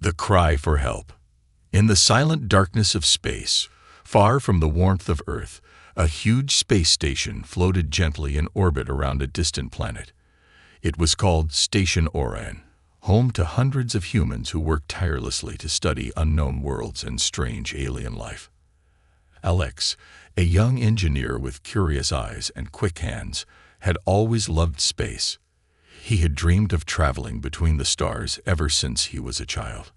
The cry for help. In the silent darkness of space, far from the warmth of Earth, a huge space station floated gently in orbit around a distant planet. It was called Station Orion, home to hundreds of humans who worked tirelessly to study unknown worlds and strange alien life. Alex, a young engineer with curious eyes and quick hands, had always loved space. He had dreamed of traveling between the stars ever since he was a child.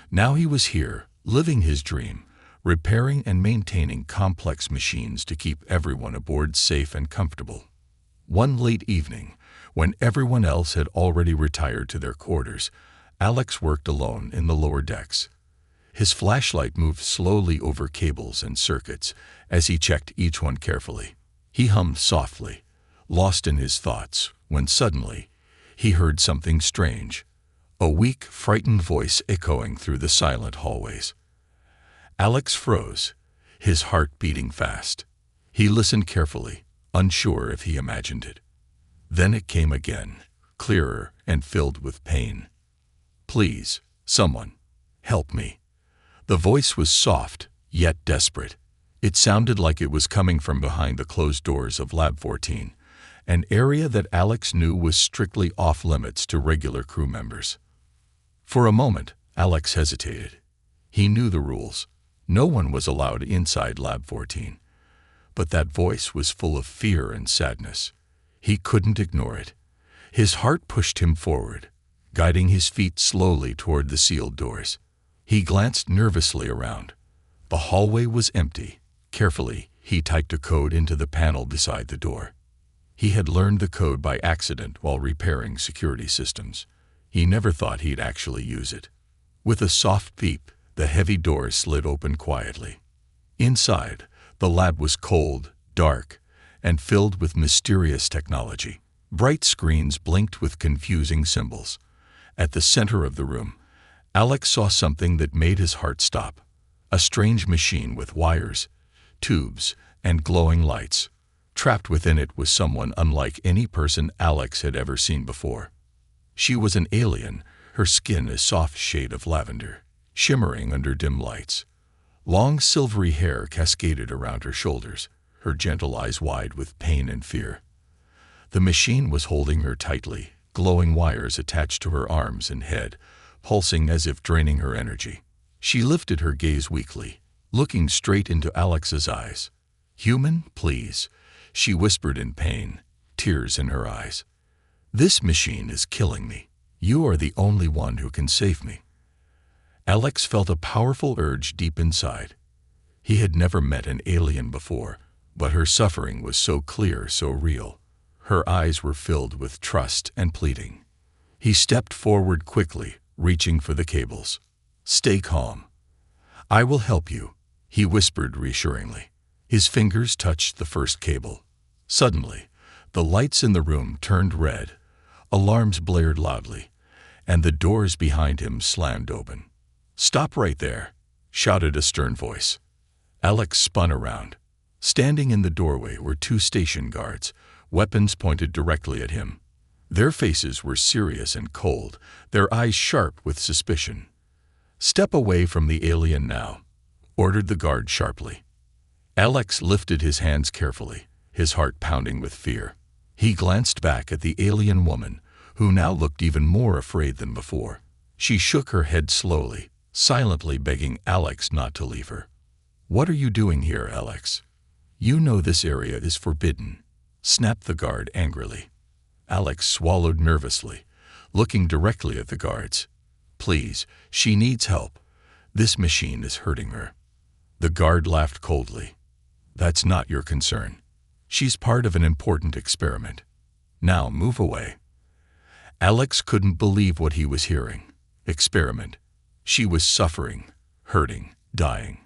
Now he was here, living his dream, repairing and maintaining complex machines to keep everyone aboard safe and comfortable. One late evening, when everyone else had already retired to their quarters, Alex worked alone in the lower decks. His flashlight moved slowly over cables and circuits as he checked each one carefully. He hummed softly, lost in his thoughts, when suddenly he heard something strange, a weak, frightened voice echoing through the silent hallways. Alex froze, his heart beating fast. He listened carefully, unsure if he imagined it. Then it came again, clearer and filled with pain. "Please, someone, help me." The voice was soft, yet desperate. It sounded like it was coming from behind the closed doors of Lab 14, an area that Alex knew was strictly off-limits to regular crew members. For a moment, Alex hesitated. He knew the rules. No one was allowed inside Lab 14. But that voice was full of fear and sadness. He couldn't ignore it. His heart pushed him forward, guiding his feet slowly toward the sealed doors. He glanced nervously around. The hallway was empty. Carefully, he typed a code into the panel beside the door. He had learned the code by accident while repairing security systems. He never thought he'd actually use it. With a soft beep, the heavy door slid open quietly. Inside, the lab was cold, dark, and filled with mysterious technology. Bright screens blinked with confusing symbols. At the center of the room, Alex saw something that made his heart stop. A strange machine with wires, tubes, and glowing lights. Trapped within it was someone unlike any person Alex had ever seen before. She was an alien, her skin a soft shade of lavender, shimmering under dim lights. Long silvery hair cascaded around her shoulders, her gentle eyes wide with pain and fear. The machine was holding her tightly, glowing wires attached to her arms and head, pulsing as if draining her energy. She lifted her gaze weakly, looking straight into Alex's eyes. "Human, please," she whispered in pain, tears in her eyes. "This machine is killing me. You are the only one who can save me." Alex felt a powerful urge deep inside. He had never met an alien before, but her suffering was so clear, so real. Her eyes were filled with trust and pleading. He stepped forward quickly, reaching for the cables. "Stay calm. I will help you," he whispered reassuringly. His fingers touched the first cable. Suddenly, the lights in the room turned red, alarms blared loudly, and the doors behind him slammed open. "Stop right there," shouted a stern voice. Alex spun around. Standing in the doorway were two station guards, weapons pointed directly at him. Their faces were serious and cold, their eyes sharp with suspicion. "Step away from the alien now," ordered the guard sharply. Alex lifted his hands carefully, his heart pounding with fear. He glanced back at the alien woman, who now looked even more afraid than before. She shook her head slowly, silently begging Alex not to leave her. "What are you doing here, Alex? You know this area is forbidden," snapped the guard angrily. Alex swallowed nervously, looking directly at the guards. "Please, she needs help. This machine is hurting her." The guard laughed coldly. "That's not your concern. She's part of an important experiment. Now move away." Alex couldn't believe what he was hearing. Experiment. She was suffering, hurting, dying.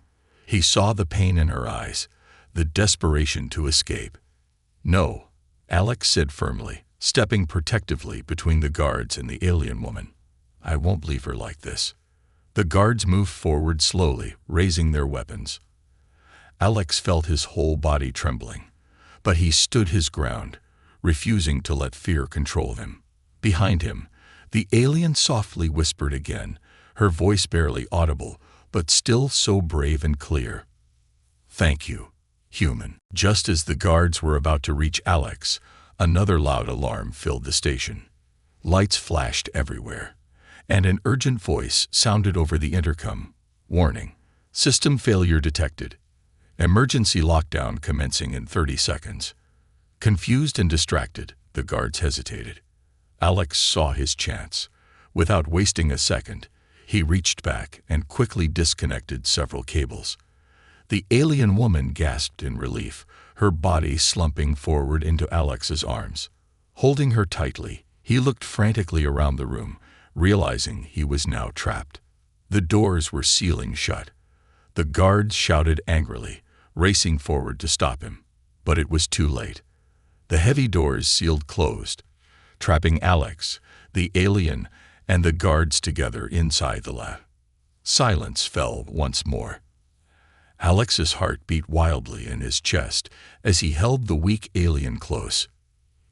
He saw the pain in her eyes, the desperation to escape. "No," Alex said firmly, stepping protectively between the guards and the alien woman. "I won't leave her like this." The guards moved forward slowly, raising their weapons. Alex felt his whole body trembling, but he stood his ground, refusing to let fear control him. Behind him, the alien softly whispered again, her voice barely audible, but still so brave and clear. "Thank you, human." Just as the guards were about to reach Alex, another loud alarm filled the station. Lights flashed everywhere, and an urgent voice sounded over the intercom. "Warning. System failure detected. Emergency lockdown commencing in 30 seconds." Confused and distracted, the guards hesitated. Alex saw his chance. Without wasting a second, he reached back and quickly disconnected several cables. The alien woman gasped in relief, her body slumping forward into Alex's arms. Holding her tightly, he looked frantically around the room, realizing he was now trapped. The doors were sealing shut. The guards shouted angrily, racing forward to stop him. But it was too late. The heavy doors sealed closed, trapping Alex, the alien, and the guards together inside the lab. Silence fell once more. Alex's heart beat wildly in his chest as he held the weak alien close.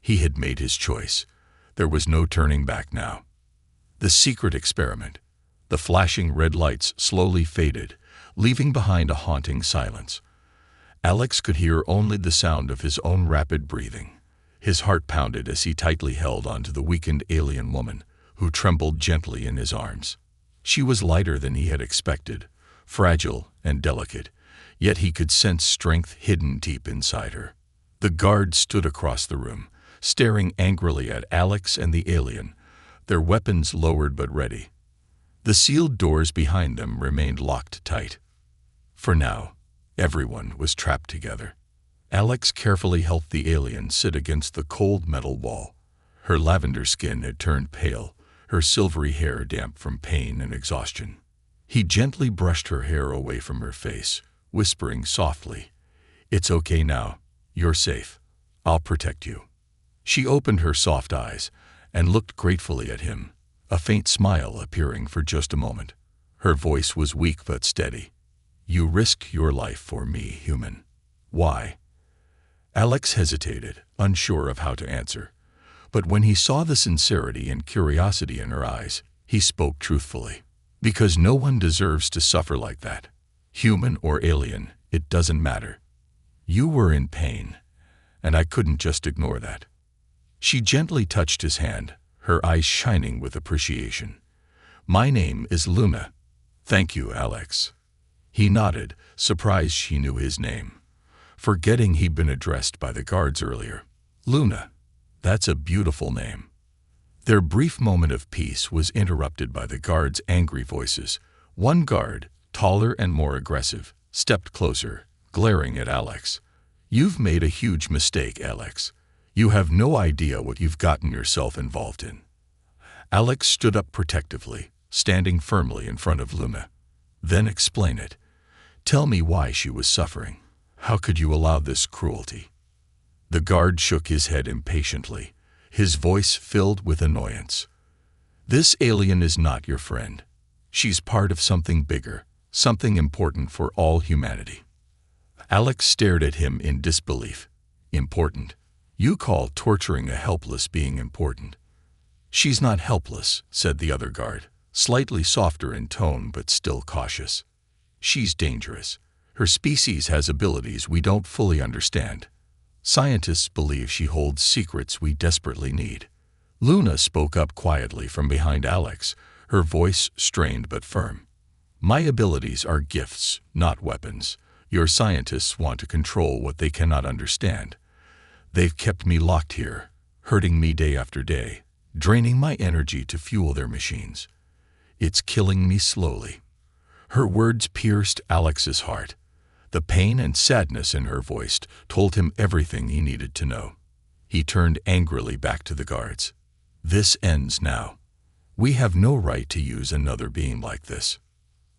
He had made his choice. There was no turning back now. The secret experiment. The flashing red lights slowly faded, leaving behind a haunting silence. Alex could hear only the sound of his own rapid breathing. His heart pounded as he tightly held onto the weakened alien woman, who trembled gently in his arms. She was lighter than he had expected, fragile and delicate, yet he could sense strength hidden deep inside her. The guards stood across the room, staring angrily at Alex and the alien, their weapons lowered but ready. The sealed doors behind them remained locked tight. For now, everyone was trapped together. Alex carefully helped the alien sit against the cold metal wall. Her lavender skin had turned pale, her silvery hair damp from pain and exhaustion. He gently brushed her hair away from her face, whispering softly, "It's okay now. You're safe. I'll protect you." She opened her soft eyes and looked gratefully at him, a faint smile appearing for just a moment. Her voice was weak but steady. "You risked your life for me, human. Why?" Alex hesitated, unsure of how to answer. But when he saw the sincerity and curiosity in her eyes, he spoke truthfully. "Because no one deserves to suffer like that. Human or alien, it doesn't matter. You were in pain, and I couldn't just ignore that." She gently touched his hand, her eyes shining with appreciation. "My name is Luna." "Thank you, Alex." He nodded, surprised she knew his name, forgetting he'd been addressed by the guards earlier. "Luna, that's a beautiful name." Their brief moment of peace was interrupted by the guards' angry voices. One guard, taller and more aggressive, stepped closer, glaring at Alex. "You've made a huge mistake, Alex. You have no idea what you've gotten yourself involved in." Alex stood up protectively, standing firmly in front of Luna. "Then explain it. Tell me why she was suffering. How could you allow this cruelty?" The guard shook his head impatiently, his voice filled with annoyance. "This alien is not your friend. She's part of something bigger, something important for all humanity." Alex stared at him in disbelief. "Important? You call torturing a helpless being important?" "She's not helpless," said the other guard, slightly softer in tone but still cautious. "She's dangerous. Her species has abilities we don't fully understand. Scientists believe she holds secrets we desperately need." Luna spoke up quietly from behind Alex, her voice strained but firm. "My abilities are gifts, not weapons. Your scientists want to control what they cannot understand. They've kept me locked here, hurting me day after day, draining my energy to fuel their machines. It's killing me slowly." Her words pierced Alex's heart. The pain and sadness in her voice told him everything he needed to know. He turned angrily back to the guards. "This ends now. We have no right to use another being like this."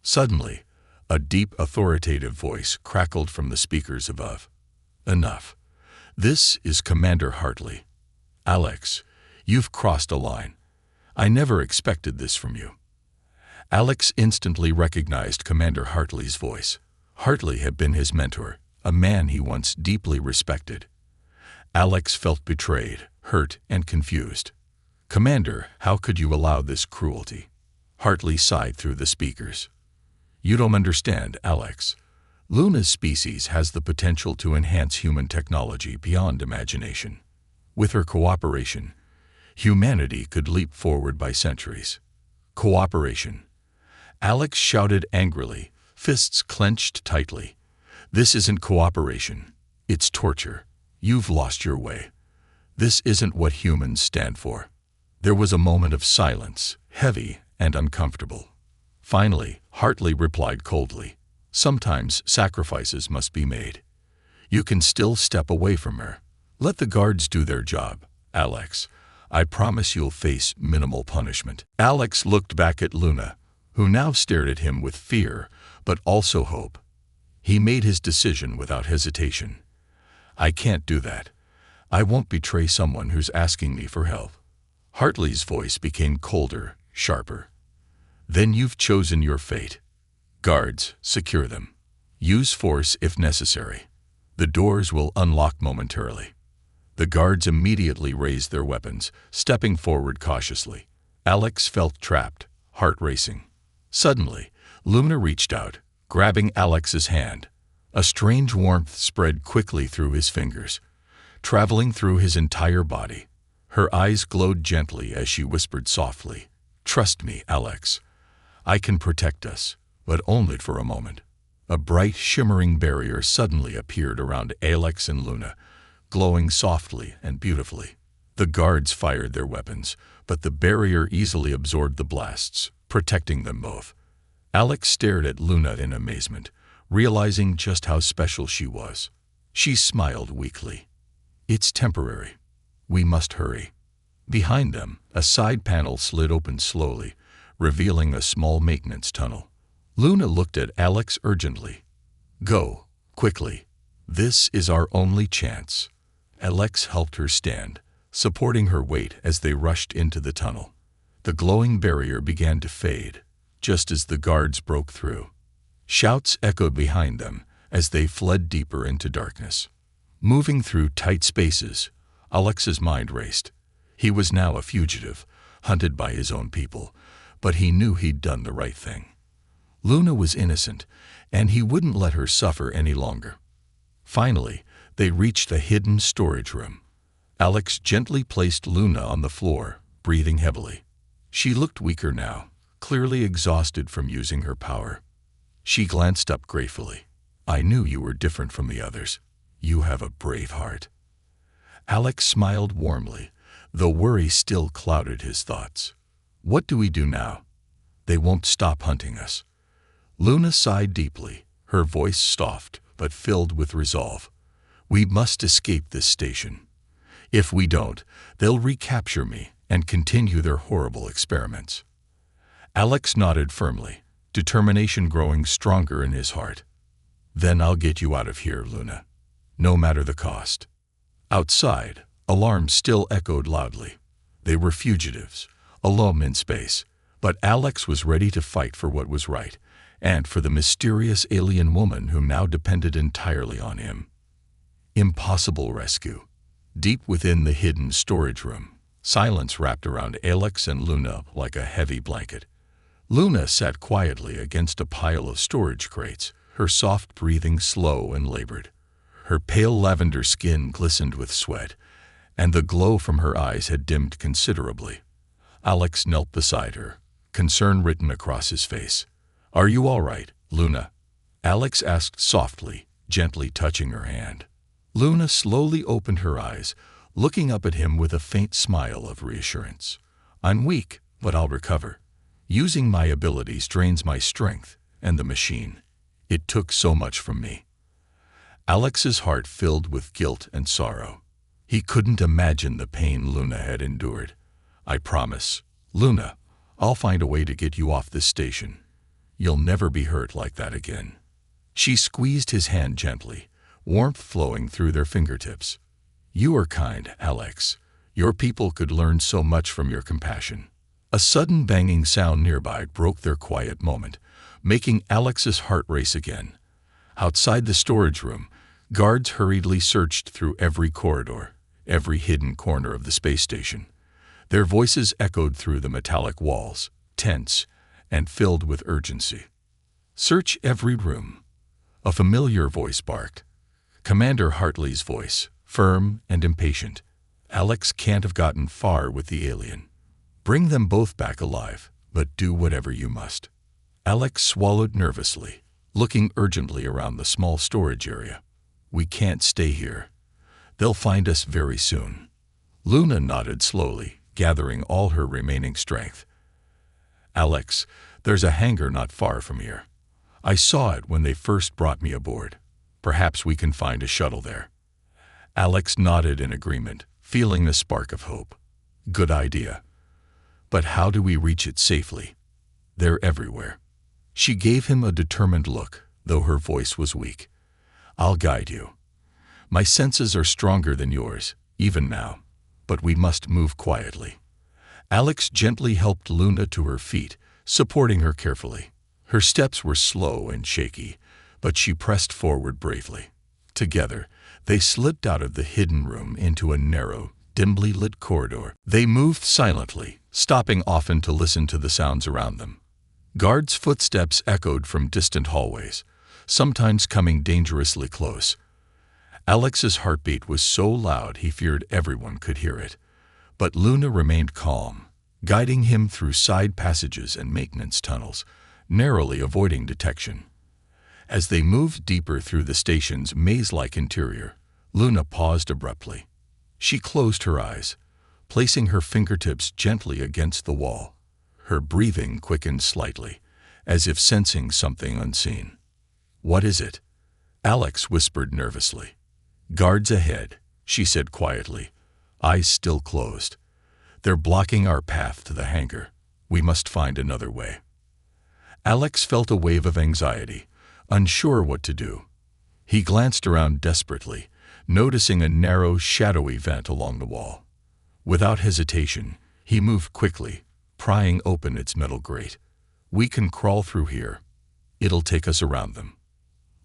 Suddenly, a deep, authoritative voice crackled from the speakers above. "Enough. This is Commander Hartley. Alex, you've crossed a line. I never expected this from you." Alex instantly recognized Commander Hartley's voice. Hartley had been his mentor, a man he once deeply respected. Alex felt betrayed, hurt, and confused. "Commander, how could you allow this cruelty?" Hartley sighed through the speakers. You don't understand, Alex. Luna's species has the potential to enhance human technology beyond imagination. With her cooperation, humanity could leap forward by centuries. Cooperation. Alex shouted angrily, fists clenched tightly. This isn't cooperation. It's torture. You've lost your way. This isn't what humans stand for. There was a moment of silence, heavy and uncomfortable. Finally, Hartley replied coldly, sometimes sacrifices must be made. You can still step away from her. Let the guards do their job, Alex. I promise you'll face minimal punishment. Alex looked back at Luna, who now stared at him with fear, but also hope. He made his decision without hesitation. I can't do that. I won't betray someone who's asking me for help. Hartley's voice became colder, sharper. Then you've chosen your fate. Guards, secure them. Use force if necessary. The doors will unlock momentarily. The guards immediately raised their weapons, stepping forward cautiously. Alex felt trapped, heart racing. Suddenly, Luna reached out, grabbing Alex's hand. A strange warmth spread quickly through his fingers, traveling through his entire body. Her eyes glowed gently as she whispered softly, "Trust me, Alex. I can protect us, but only for a moment." A bright, shimmering barrier suddenly appeared around Alex and Luna, glowing softly and beautifully. The guards fired their weapons, but the barrier easily absorbed the blasts, protecting them both. Alex stared at Luna in amazement, realizing just how special she was. She smiled weakly. It's temporary. We must hurry. Behind them, a side panel slid open slowly, revealing a small maintenance tunnel. Luna looked at Alex urgently. Go, quickly. This is our only chance. Alex helped her stand, supporting her weight as they rushed into the tunnel. The glowing barrier began to fade, just as the guards broke through. Shouts echoed behind them as they fled deeper into darkness. Moving through tight spaces, Alex's mind raced. He was now a fugitive, hunted by his own people, but he knew he'd done the right thing. Luna was innocent, and he wouldn't let her suffer any longer. Finally, they reached a hidden storage room. Alex gently placed Luna on the floor, breathing heavily. She looked weaker now, clearly exhausted from using her power. She glanced up gratefully. I knew you were different from the others. You have a brave heart. Alex smiled warmly, though worry still clouded his thoughts. What do we do now? They won't stop hunting us. Luna sighed deeply, her voice soft but filled with resolve. We must escape this station. If we don't, they'll recapture me and continue their horrible experiments. Alex nodded firmly, determination growing stronger in his heart. Then I'll get you out of here, Luna, no matter the cost. Outside, alarms still echoed loudly. They were fugitives, alone in space, but Alex was ready to fight for what was right, and for the mysterious alien woman who now depended entirely on him. Impossible rescue. Deep within the hidden storage room, silence wrapped around Alex and Luna like a heavy blanket. Luna sat quietly against a pile of storage crates, her soft breathing slow and labored. Her pale lavender skin glistened with sweat, and the glow from her eyes had dimmed considerably. Alex knelt beside her, concern written across his face. Are you all right, Luna? Alex asked softly, gently touching her hand. Luna slowly opened her eyes, looking up at him with a faint smile of reassurance. I'm weak, but I'll recover. Using my abilities drains my strength, and the machine. It took so much from me. Alex's heart filled with guilt and sorrow. He couldn't imagine the pain Luna had endured. I promise, Luna, I'll find a way to get you off this station. You'll never be hurt like that again. She squeezed his hand gently, warmth flowing through their fingertips. You are kind, Alex. Your people could learn so much from your compassion. A sudden banging sound nearby broke their quiet moment, making Alex's heart race again. Outside the storage room, guards hurriedly searched through every corridor, every hidden corner of the space station. Their voices echoed through the metallic walls, tense and filled with urgency. "Search every room." A familiar voice barked. Commander Hartley's voice, firm and impatient. Alex can't have gotten far with the alien. "Bring them both back alive, but do whatever you must." Alex swallowed nervously, looking urgently around the small storage area. "We can't stay here. They'll find us very soon." Luna nodded slowly, gathering all her remaining strength. "Alex, there's a hangar not far from here. I saw it when they first brought me aboard. Perhaps we can find a shuttle there." Alex nodded in agreement, feeling a spark of hope. "Good idea. But how do we reach it safely? They're everywhere." She gave him a determined look, though her voice was weak. "I'll guide you. My senses are stronger than yours, even now, but we must move quietly." Alex gently helped Luna to her feet, supporting her carefully. Her steps were slow and shaky, but she pressed forward bravely. Together, they slipped out of the hidden room into a narrow, dimly lit corridor. They moved silently, stopping often to listen to the sounds around them. Guards' footsteps echoed from distant hallways, sometimes coming dangerously close. Alex's heartbeat was so loud he feared everyone could hear it. But Luna remained calm, guiding him through side passages and maintenance tunnels, narrowly avoiding detection. As they moved deeper through the station's maze-like interior, Luna paused abruptly. She closed her eyes, placing her fingertips gently against the wall. Her breathing quickened slightly, as if sensing something unseen. "What is it?" Alex whispered nervously. "Guards ahead," she said quietly, eyes still closed. "They're blocking our path to the hangar. We must find another way." Alex felt a wave of anxiety, unsure what to do. He glanced around desperately, noticing a narrow, shadowy vent along the wall. Without hesitation, he moved quickly, prying open its metal grate. "We can crawl through here. It'll take us around them."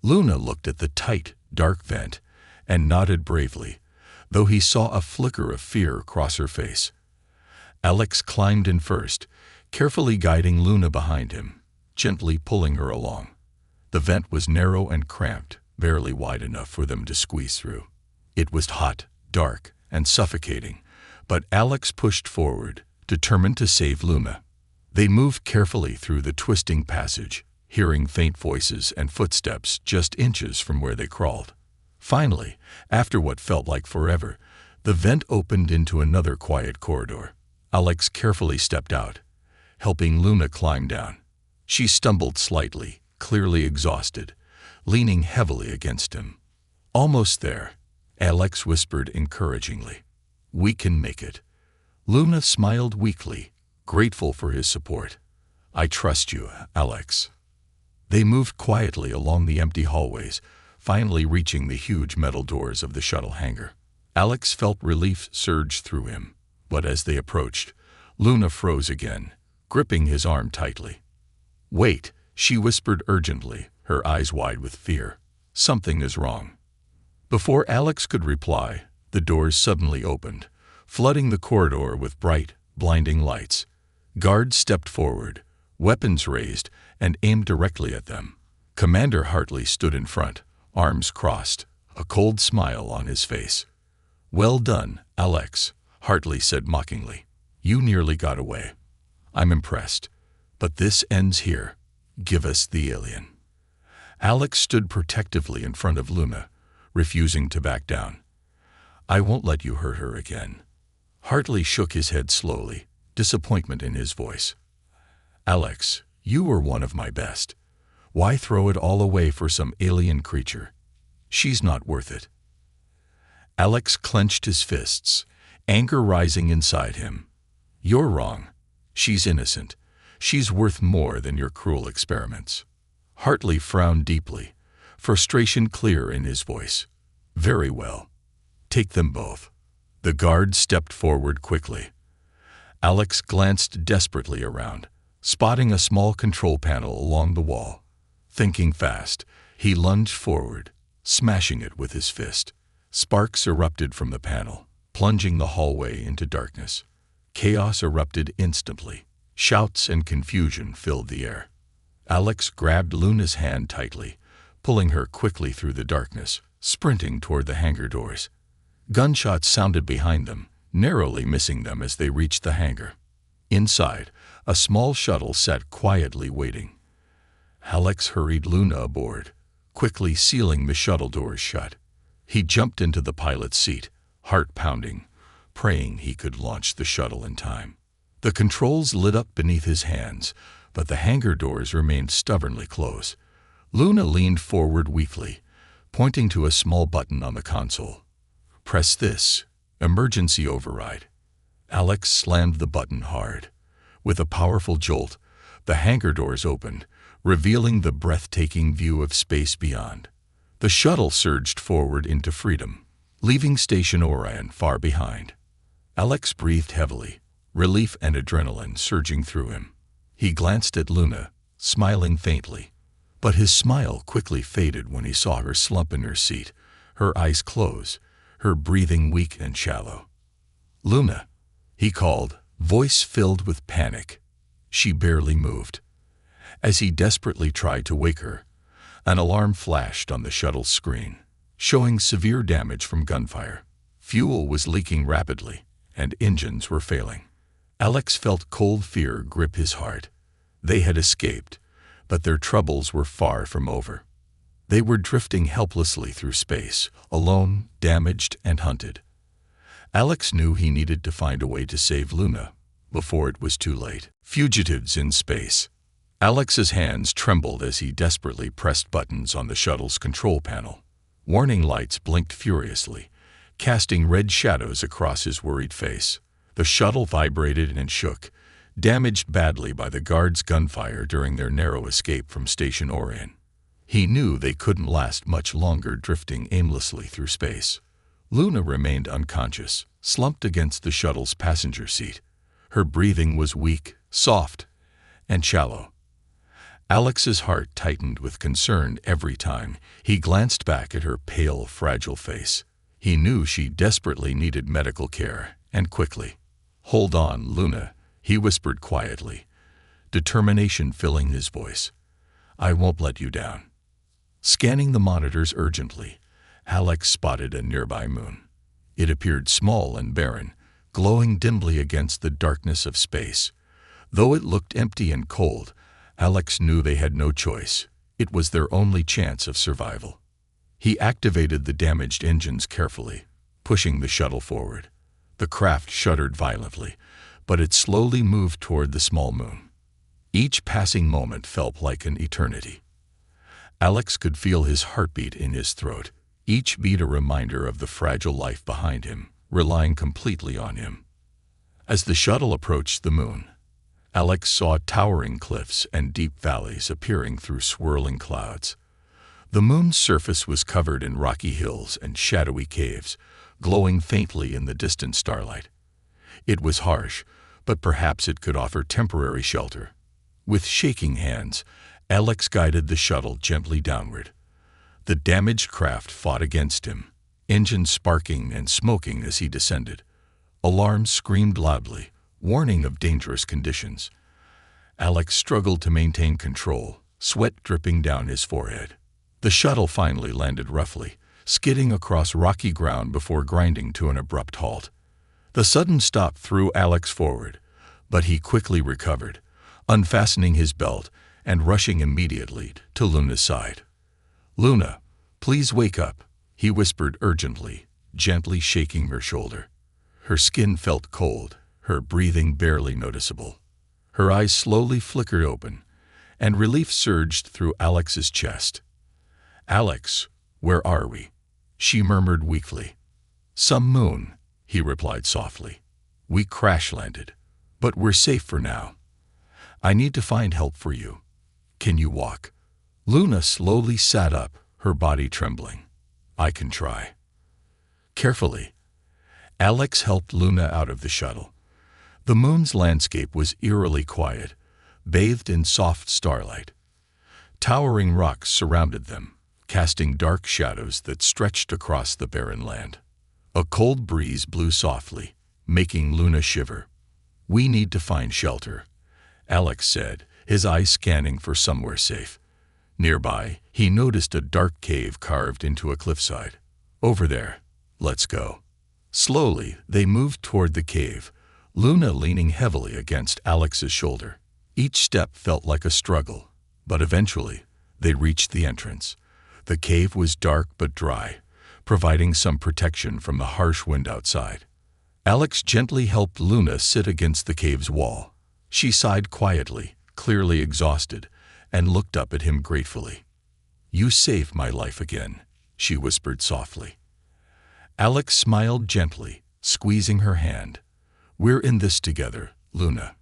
Luna looked at the tight, dark vent and nodded bravely, though he saw a flicker of fear cross her face. Alex climbed in first, carefully guiding Luna behind him, gently pulling her along. The vent was narrow and cramped, barely wide enough for them to squeeze through. It was hot, dark, and suffocating, but Alex pushed forward, determined to save Luna. They moved carefully through the twisting passage, hearing faint voices and footsteps just inches from where they crawled. Finally, after what felt like forever, the vent opened into another quiet corridor. Alex carefully stepped out, helping Luna climb down. She stumbled slightly, clearly exhausted, leaning heavily against him. "Almost there," Alex whispered encouragingly. "We can make it." Luna smiled weakly, grateful for his support. "I trust you, Alex." They moved quietly along the empty hallways, finally reaching the huge metal doors of the shuttle hangar. Alex felt relief surge through him, but as they approached, Luna froze again, gripping his arm tightly. "Wait," she whispered urgently, her eyes wide with fear. "Something is wrong." Before Alex could reply, the doors suddenly opened, flooding the corridor with bright, blinding lights. Guards stepped forward, weapons raised, and aimed directly at them. Commander Hartley stood in front, arms crossed, a cold smile on his face. "Well done, Alex," Hartley said mockingly. "You nearly got away. I'm impressed. But this ends here. Give us the alien." Alex stood protectively in front of Luna, refusing to back down. "I won't let you hurt her again." Hartley shook his head slowly, disappointment in his voice. "Alex, you were one of my best. Why throw it all away for some alien creature? She's not worth it." Alex clenched his fists, anger rising inside him. "You're wrong. She's innocent. She's worth more than your cruel experiments." Hartley frowned deeply, frustration clear in his voice. "Very well. Take them both." The guard stepped forward quickly. Alex glanced desperately around, spotting a small control panel along the wall. Thinking fast, he lunged forward, smashing it with his fist. Sparks erupted from the panel, plunging the hallway into darkness. Chaos erupted instantly. Shouts and confusion filled the air. Alex grabbed Luna's hand tightly, pulling her quickly through the darkness, sprinting toward the hangar doors. Gunshots sounded behind them, narrowly missing them as they reached the hangar. Inside, a small shuttle sat quietly waiting. Alex hurried Luna aboard, quickly sealing the shuttle doors shut. He jumped into the pilot's seat, heart pounding, praying he could launch the shuttle in time. The controls lit up beneath his hands, but the hangar doors remained stubbornly closed. Luna leaned forward weakly, pointing to a small button on the console. "Press this. Emergency override." Alex slammed the button hard. With a powerful jolt, the hangar doors opened, revealing the breathtaking view of space beyond. The shuttle surged forward into freedom, leaving Station Orion far behind. Alex breathed heavily, relief and adrenaline surging through him. He glanced at Luna, smiling faintly, but his smile quickly faded when he saw her slump in her seat, her eyes closed, her breathing weak and shallow. "Luna," he called, voice filled with panic. She barely moved. As he desperately tried to wake her, an alarm flashed on the shuttle's screen, showing severe damage from gunfire. Fuel was leaking rapidly, and engines were failing. Alex felt cold fear grip his heart. They had escaped, but their troubles were far from over. They were drifting helplessly through space, alone, damaged, and hunted. Alex knew he needed to find a way to save Luna before it was too late. Fugitives in space. Alex's hands trembled as he desperately pressed buttons on the shuttle's control panel. Warning lights blinked furiously, casting red shadows across his worried face. The shuttle vibrated and shook, damaged badly by the guards' gunfire during their narrow escape from Station Orion. He knew they couldn't last much longer drifting aimlessly through space. Luna remained unconscious, slumped against the shuttle's passenger seat. Her breathing was weak, soft, and shallow. Alex's heart tightened with concern every time he glanced back at her pale, fragile face. He knew she desperately needed medical care, and quickly. "Hold on, Luna," he whispered quietly, determination filling his voice. "I won't let you down." Scanning the monitors urgently, Alex spotted a nearby moon. It appeared small and barren, glowing dimly against the darkness of space. Though it looked empty and cold, Alex knew they had no choice. It was their only chance of survival. He activated the damaged engines carefully, pushing the shuttle forward. The craft shuddered violently, but it slowly moved toward the small moon. Each passing moment felt like an eternity. Alex could feel his heartbeat in his throat, each beat a reminder of the fragile life behind him, relying completely on him. As the shuttle approached the moon, Alex saw towering cliffs and deep valleys appearing through swirling clouds. The moon's surface was covered in rocky hills and shadowy caves, glowing faintly in the distant starlight. It was harsh, but perhaps it could offer temporary shelter. With shaking hands, Alex guided the shuttle gently downward. The damaged craft fought against him, engines sparking and smoking as he descended. Alarms screamed loudly, warning of dangerous conditions. Alex struggled to maintain control, sweat dripping down his forehead. The shuttle finally landed roughly, skidding across rocky ground before grinding to an abrupt halt. The sudden stop threw Alex forward, but he quickly recovered, unfastening his belt and rushing immediately to Luna's side. "Luna, please wake up," he whispered urgently, gently shaking her shoulder. Her skin felt cold, her breathing barely noticeable. Her eyes slowly flickered open, and relief surged through Alex's chest. "Alex, where are we?" she murmured weakly. "Some moon," he replied softly. "We crash-landed, but we're safe for now. I need to find help for you. Can you walk?" Luna slowly sat up, her body trembling. "I can try." Carefully, Alex helped Luna out of the shuttle. The moon's landscape was eerily quiet, bathed in soft starlight. Towering rocks surrounded them, casting dark shadows that stretched across the barren land. A cold breeze blew softly, making Luna shiver. "We need to find shelter," Alex said, his eyes scanning for somewhere safe. Nearby, he noticed a dark cave carved into a cliffside. Over there. Let's go. Slowly, they moved toward the cave, Luna leaning heavily against Alex's shoulder. Each step felt like a struggle, but eventually, they reached the entrance. The cave was dark but dry, providing some protection from the harsh wind outside. Alex gently helped Luna sit against the cave's wall. She sighed quietly, clearly exhausted, and looked up at him gratefully. "You saved my life again," she whispered softly. Alex smiled gently, squeezing her hand. "We're in this together, Luna."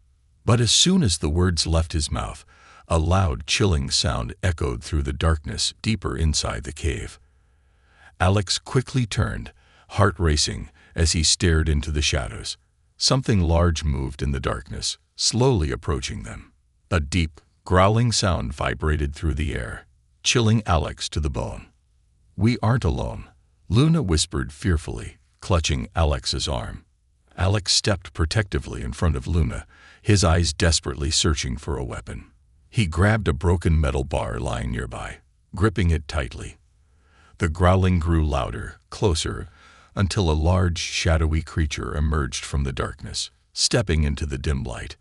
But as soon as the words left his mouth, a loud, chilling sound echoed through the darkness deeper inside the cave. Alex quickly turned, heart racing, as he stared into the shadows. Something large moved in the darkness, slowly approaching them. A deep, growling sound vibrated through the air, chilling Alex to the bone. "We aren't alone," Luna whispered fearfully, clutching Alex's arm. Alex stepped protectively in front of Luna, his eyes desperately searching for a weapon. He grabbed a broken metal bar lying nearby, gripping it tightly. The growling grew louder, closer, until a large, shadowy creature emerged from the darkness, stepping into the dim light.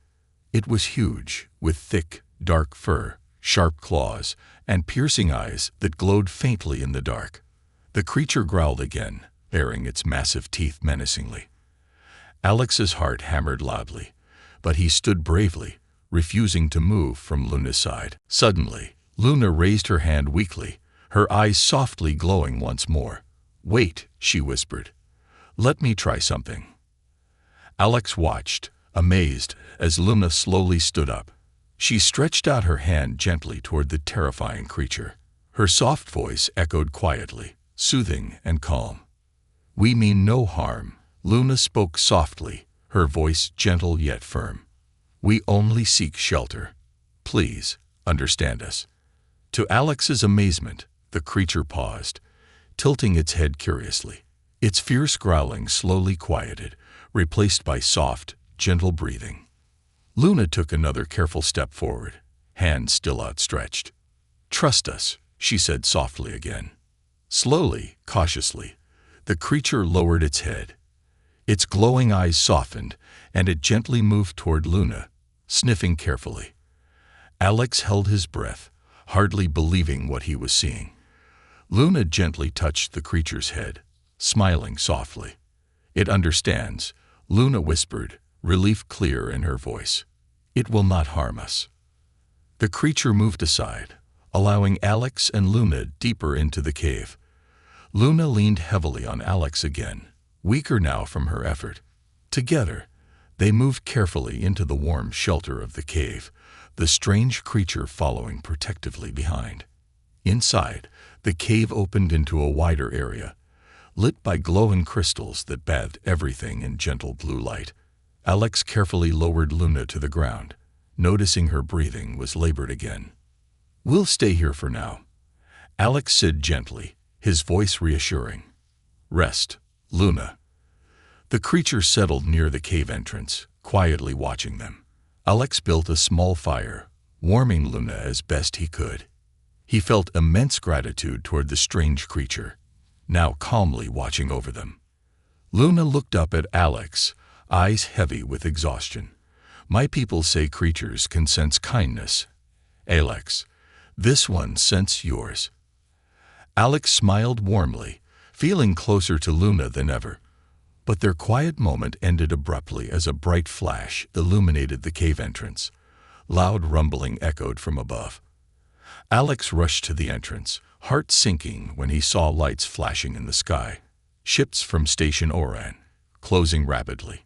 It was huge, with thick, dark fur, sharp claws, and piercing eyes that glowed faintly in the dark. The creature growled again, baring its massive teeth menacingly. Alex's heart hammered loudly, but he stood bravely, refusing to move from Luna's side. Suddenly, Luna raised her hand weakly, her eyes softly glowing once more. "Wait," she whispered. "Let me try something." Alex watched, amazed, as Luna slowly stood up. She stretched out her hand gently toward the terrifying creature. Her soft voice echoed quietly, soothing and calm. "We mean no harm," Luna spoke softly, her voice gentle yet firm. "We only seek shelter. Please, understand us." To Alex's amazement, the creature paused, tilting its head curiously. Its fierce growling slowly quieted, replaced by soft, gentle breathing. Luna took another careful step forward, hand still outstretched. "Trust us," she said softly again. Slowly, cautiously, the creature lowered its head. Its glowing eyes softened, and it gently moved toward Luna, sniffing carefully. Alex held his breath, hardly believing what he was seeing. Luna gently touched the creature's head, smiling softly. "It understands," Luna whispered, relief clear in her voice. "It will not harm us." The creature moved aside, allowing Alex and Luna deeper into the cave. Luna leaned heavily on Alex again, weaker now from her effort. Together, they moved carefully into the warm shelter of the cave, the strange creature following protectively behind. Inside, the cave opened into a wider area, lit by glowing crystals that bathed everything in gentle blue light. Alex carefully lowered Luna to the ground, noticing her breathing was labored again. "We'll stay here for now," Alex said gently, his voice reassuring. "Rest, Luna." The creature settled near the cave entrance, quietly watching them. Alex built a small fire, warming Luna as best he could. He felt immense gratitude toward the strange creature, now calmly watching over them. Luna looked up at Alex, eyes heavy with exhaustion. "My people say creatures can sense kindness. Alex, this one senses yours." Alex smiled warmly, feeling closer to Luna than ever. But their quiet moment ended abruptly as a bright flash illuminated the cave entrance. Loud rumbling echoed from above. Alex rushed to the entrance, heart sinking when he saw lights flashing in the sky. Ships from Station Oran, closing rapidly.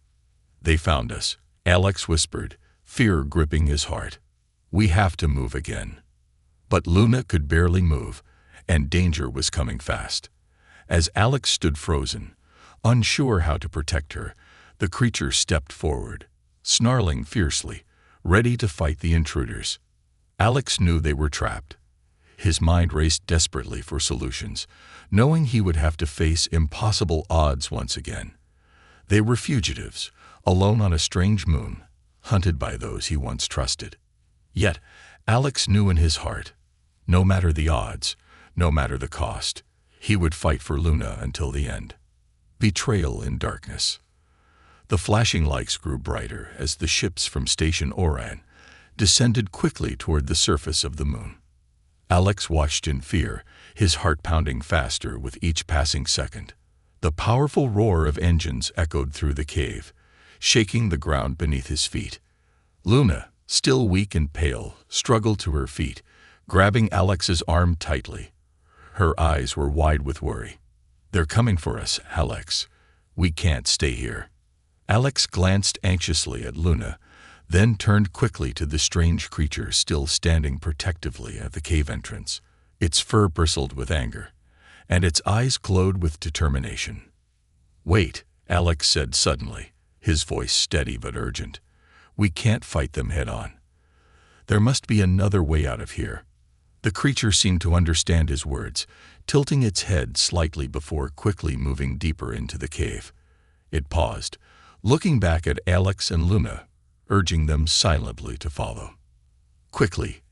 "They found us," Alex whispered, fear gripping his heart. "We have to move again." But Luna could barely move, and danger was coming fast. As Alex stood frozen, unsure how to protect her, the creature stepped forward, snarling fiercely, ready to fight the intruders. Alex knew they were trapped. His mind raced desperately for solutions, knowing he would have to face impossible odds once again. They were fugitives, alone on a strange moon, hunted by those he once trusted. Yet, Alex knew in his heart, no matter the odds, no matter the cost, he would fight for Luna until the end. Betrayal in darkness. The flashing lights grew brighter as the ships from Station Oran descended quickly toward the surface of the moon. Alex watched in fear, his heart pounding faster with each passing second. The powerful roar of engines echoed through the cave, shaking the ground beneath his feet. Luna, still weak and pale, struggled to her feet, grabbing Alex's arm tightly. Her eyes were wide with worry. "They're coming for us, Alex. We can't stay here." Alex glanced anxiously at Luna, then turned quickly to the strange creature still standing protectively at the cave entrance. Its fur bristled with anger, and its eyes glowed with determination. "Wait," Alex said suddenly, his voice steady but urgent. "We can't fight them head-on. There must be another way out of here." The creature seemed to understand his words, tilting its head slightly before quickly moving deeper into the cave. It paused, looking back at Alex and Luna, urging them silently to follow. "Quickly,"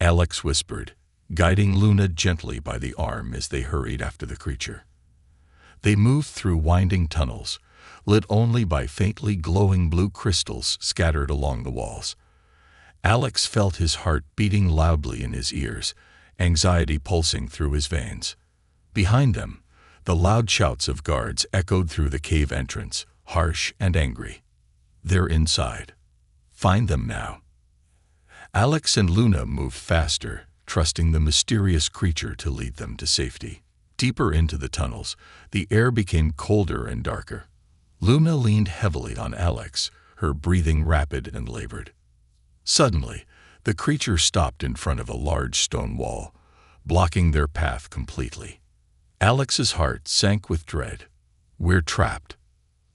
Alex whispered, guiding Luna gently by the arm as they hurried after the creature. They moved through winding tunnels, lit only by faintly glowing blue crystals scattered along the walls. Alex felt his heart beating loudly in his ears, anxiety pulsing through his veins. Behind them, the loud shouts of guards echoed through the cave entrance, harsh and angry. "They're inside. Find them now." Alex and Luna moved faster, trusting the mysterious creature to lead them to safety. Deeper into the tunnels, the air became colder and darker. Luna leaned heavily on Alex, her breathing rapid and labored. Suddenly, the creature stopped in front of a large stone wall, blocking their path completely. Alex's heart sank with dread. "We're trapped."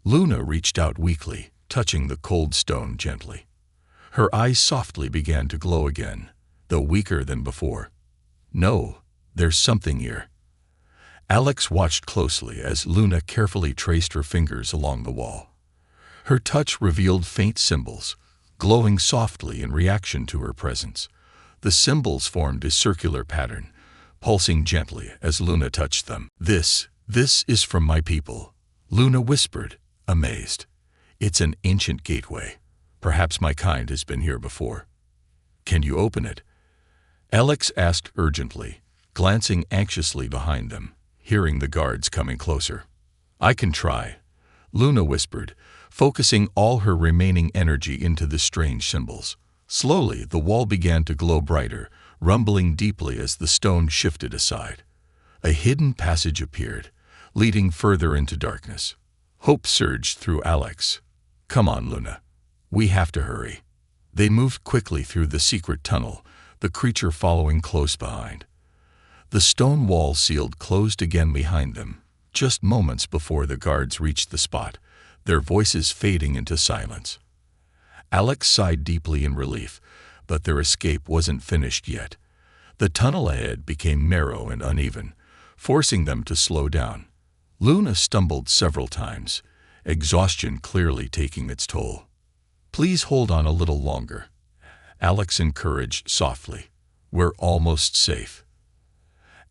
Luna reached out weakly, touching the cold stone gently. Her eyes softly began to glow again, though weaker than before. "No, there's something here." Alex watched closely as Luna carefully traced her fingers along the wall. Her touch revealed faint symbols, glowing softly in reaction to her presence. The symbols formed a circular pattern, pulsing gently as Luna touched them. This is from my people," Luna whispered, amazed. "It's an ancient gateway. Perhaps my kind has been here before." "Can you open it?" Alex asked urgently, glancing anxiously behind them, hearing the guards coming closer. "I can try," Luna whispered, focusing all her remaining energy into the strange symbols. Slowly, the wall began to glow brighter, rumbling deeply as the stone shifted aside. A hidden passage appeared, leading further into darkness. Hope surged through Alex. "Come on, Luna. We have to hurry." They moved quickly through the secret tunnel, the creature following close behind. The stone wall sealed closed again behind them, just moments before the guards reached the spot, their voices fading into silence. Alex sighed deeply in relief, but their escape wasn't finished yet. The tunnel ahead became narrow and uneven, forcing them to slow down. Luna stumbled several times, exhaustion clearly taking its toll. "Please hold on a little longer," Alex encouraged softly. "We're almost safe."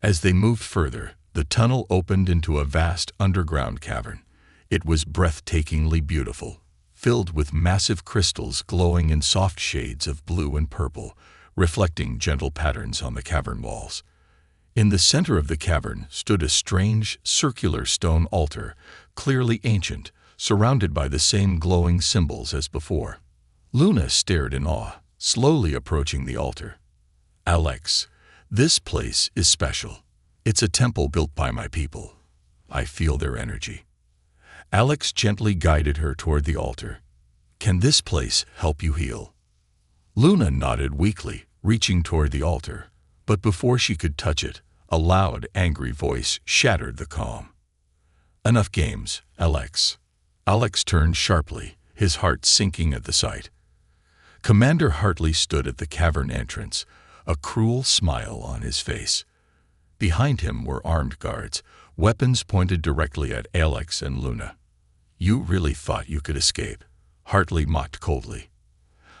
As they moved further, the tunnel opened into a vast underground cavern. It was breathtakingly beautiful, filled with massive crystals glowing in soft shades of blue and purple, reflecting gentle patterns on the cavern walls. In the center of the cavern stood a strange, circular stone altar, clearly ancient, surrounded by the same glowing symbols as before. Luna stared in awe, slowly approaching the altar. "Alex, this place is special. It's a temple built by my people. I feel their energy." Alex gently guided her toward the altar. "Can this place help you heal?" Luna nodded weakly, reaching toward the altar, but before she could touch it, a loud, angry voice shattered the calm. "Enough games, Alex." Alex turned sharply, his heart sinking at the sight. Commander Hartley stood at the cavern entrance, a cruel smile on his face. Behind him were armed guards, weapons pointed directly at Alex and Luna. "You really thought you could escape?" Hartley mocked coldly.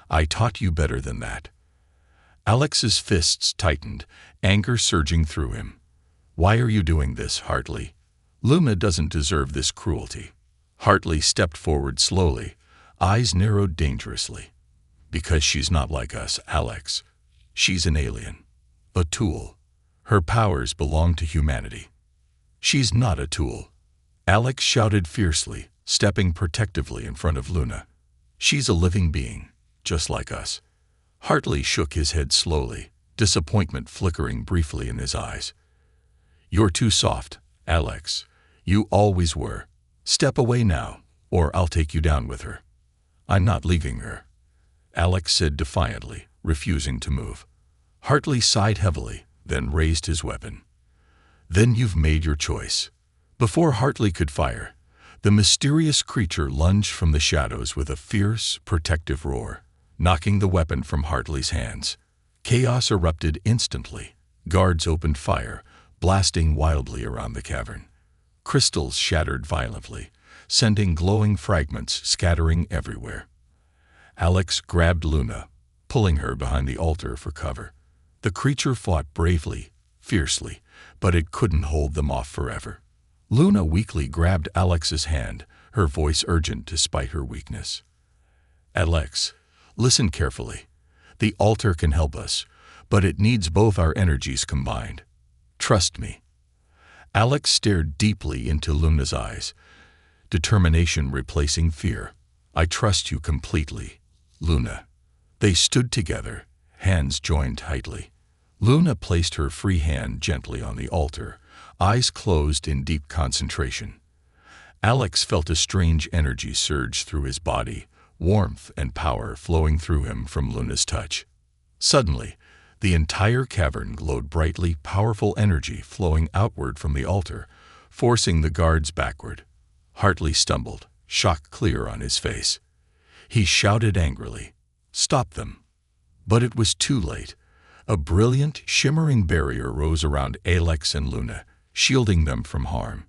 I taught you better than that." Alex's fists tightened, anger surging through him. "Why are you doing this, Hartley? Luna doesn't deserve this cruelty." Hartley stepped forward slowly, eyes narrowed dangerously. "Because she's not like us, Alex. She's an alien. A tool. Her powers belong to humanity." "She's not a tool," Alex shouted fiercely, stepping protectively in front of Luna. "She's a living being, just like us." Hartley shook his head slowly, disappointment flickering briefly in his eyes. "You're too soft, Alex. You always were. Step away now, or I'll take you down with her." "I'm not leaving her," Alex said defiantly, refusing to move. Hartley sighed heavily, then raised his weapon. "Then you've made your choice." Before Hartley could fire, the mysterious creature lunged from the shadows with a fierce, protective roar, knocking the weapon from Hartley's hands. Chaos erupted instantly. Guards opened fire, blasting wildly around the cavern. Crystals shattered violently, sending glowing fragments scattering everywhere. Alex grabbed Luna, pulling her behind the altar for cover. The creature fought bravely, fiercely, but it couldn't hold them off forever. Luna weakly grabbed Alex's hand, her voice urgent despite her weakness. "Alex, listen carefully. The altar can help us, but it needs both our energies combined. Trust me." Alex stared deeply into Luna's eyes, determination replacing fear. "I trust you completely, Luna." They stood together, hands joined tightly. Luna placed her free hand gently on the altar, eyes closed in deep concentration. Alex felt a strange energy surge through his body, warmth and power flowing through him from Luna's touch. Suddenly, the entire cavern glowed brightly, powerful energy flowing outward from the altar, forcing the guards backward. Hartley stumbled, shock clear on his face. He shouted angrily, "Stop them!" But it was too late. A brilliant, shimmering barrier rose around Alex and Luna, shielding them from harm.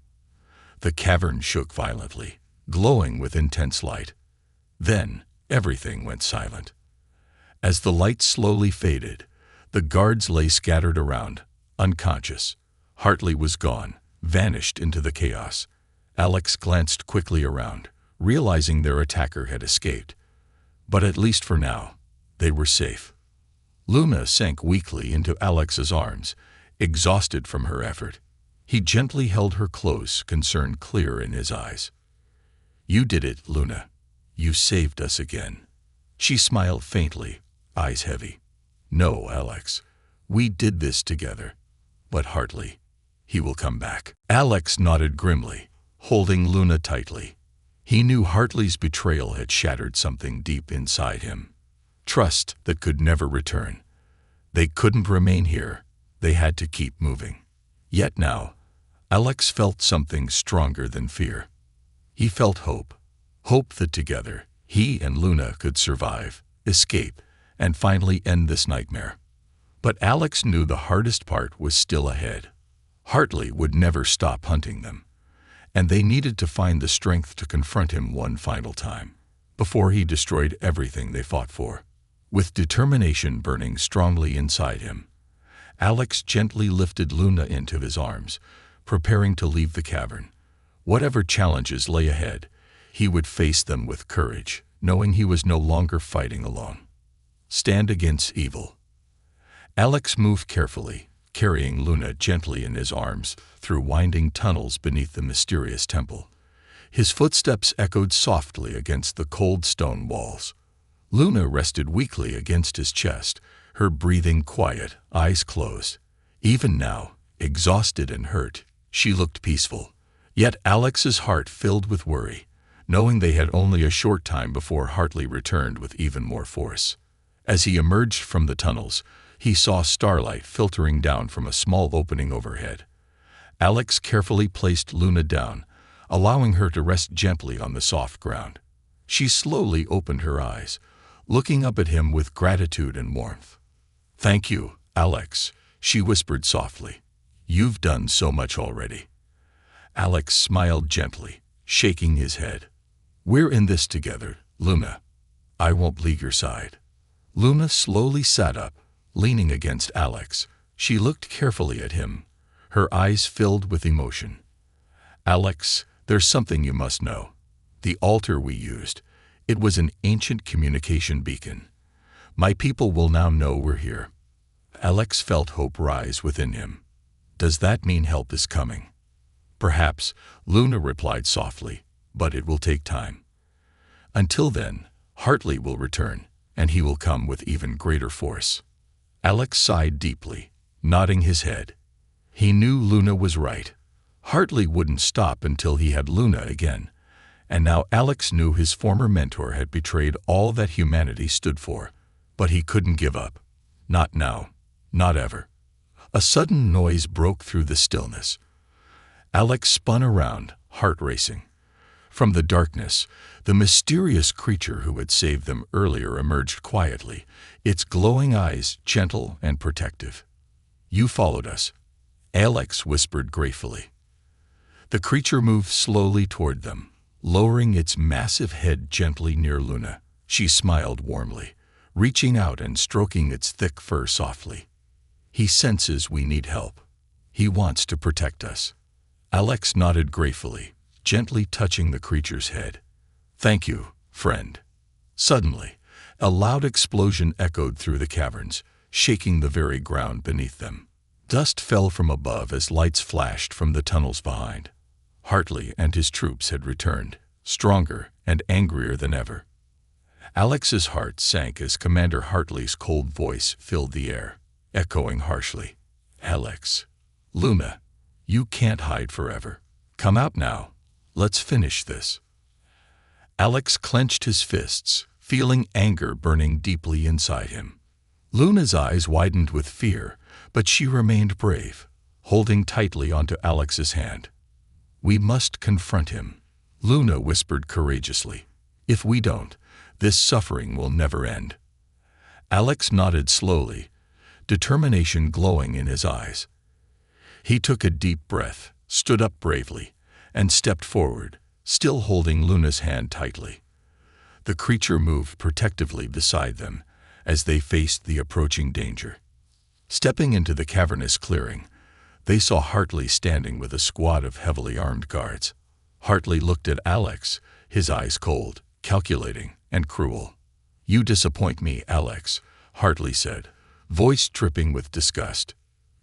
The cavern shook violently, glowing with intense light. Then, everything went silent. As the light slowly faded, the guards lay scattered around, unconscious. Hartley was gone, vanished into the chaos. Alex glanced quickly around, realizing their attacker had escaped. But at least for now, they were safe. Luna sank weakly into Alex's arms, exhausted from her effort. He gently held her close, concern clear in his eyes. "You did it, Luna. You saved us again." She smiled faintly, eyes heavy. "No, Alex. We did this together. But Hartley, he will come back." Alex nodded grimly, holding Luna tightly. He knew Hartley's betrayal had shattered something deep inside him. Trust that could never return. They couldn't remain here. They had to keep moving. Yet now, Alex felt something stronger than fear. He felt hope. Hope that together, he and Luna could survive, escape, and finally end this nightmare. But Alex knew the hardest part was still ahead. Hartley would never stop hunting them, and they needed to find the strength to confront him one final time, before he destroyed everything they fought for. With determination burning strongly inside him, Alex gently lifted Luna into his arms, preparing to leave the cavern. Whatever challenges lay ahead, he would face them with courage, knowing he was no longer fighting alone. Stand against evil. Alex moved carefully, carrying Luna gently in his arms through winding tunnels beneath the mysterious temple. His footsteps echoed softly against the cold stone walls. Luna rested weakly against his chest, her breathing quiet, eyes closed. Even now, exhausted and hurt, she looked peaceful. Yet Alex's heart filled with worry, knowing they had only a short time before Hartley returned with even more force. As he emerged from the tunnels, he saw starlight filtering down from a small opening overhead. Alex carefully placed Luna down, allowing her to rest gently on the soft ground. She slowly opened her eyes, looking up at him with gratitude and warmth. "Thank you, Alex," she whispered softly. "You've done so much already." Alex smiled gently, shaking his head. "We're in this together, Luna. I won't leave your side." Luna slowly sat up, leaning against Alex. She looked carefully at him, her eyes filled with emotion. "Alex, there's something you must know. The altar we used, it was an ancient communication beacon. My people will now know we're here." Alex felt hope rise within him. "Does that mean help is coming?" "Perhaps," Luna replied softly, "but it will take time. Until then, Hartley will return, and he will come with even greater force." Alex sighed deeply, nodding his head. He knew Luna was right. Hartley wouldn't stop until he had Luna again, and now Alex knew his former mentor had betrayed all that humanity stood for. But he couldn't give up. Not now. Not ever. A sudden noise broke through the stillness. Alex spun around, heart racing. From the darkness, the mysterious creature who had saved them earlier emerged quietly, its glowing eyes gentle and protective. "You followed us," Alex whispered gratefully. The creature moved slowly toward them, lowering its massive head gently near Luna. She smiled warmly, reaching out and stroking its thick fur softly. "He senses we need help. He wants to protect us." Alex nodded gratefully, gently touching the creature's head. "Thank you, friend." Suddenly, a loud explosion echoed through the caverns, shaking the very ground beneath them. Dust fell from above as lights flashed from the tunnels behind. Hartley and his troops had returned, stronger and angrier than ever. Alex's heart sank as Commander Hartley's cold voice filled the air, echoing harshly. "Alex, Luna, you can't hide forever. Come out now. Let's finish this." Alex clenched his fists, feeling anger burning deeply inside him. Luna's eyes widened with fear, but she remained brave, holding tightly onto Alex's hand. "We must confront him," Luna whispered courageously. "If we don't, this suffering will never end." Alex nodded slowly, determination glowing in his eyes. He took a deep breath, stood up bravely, and stepped forward, still holding Luna's hand tightly. The creature moved protectively beside them as they faced the approaching danger. Stepping into the cavernous clearing, they saw Hartley standing with a squad of heavily armed guards. Hartley looked at Alex, his eyes cold, calculating, and cruel. "You disappoint me, Alex," Hartley said, voice dripping with disgust.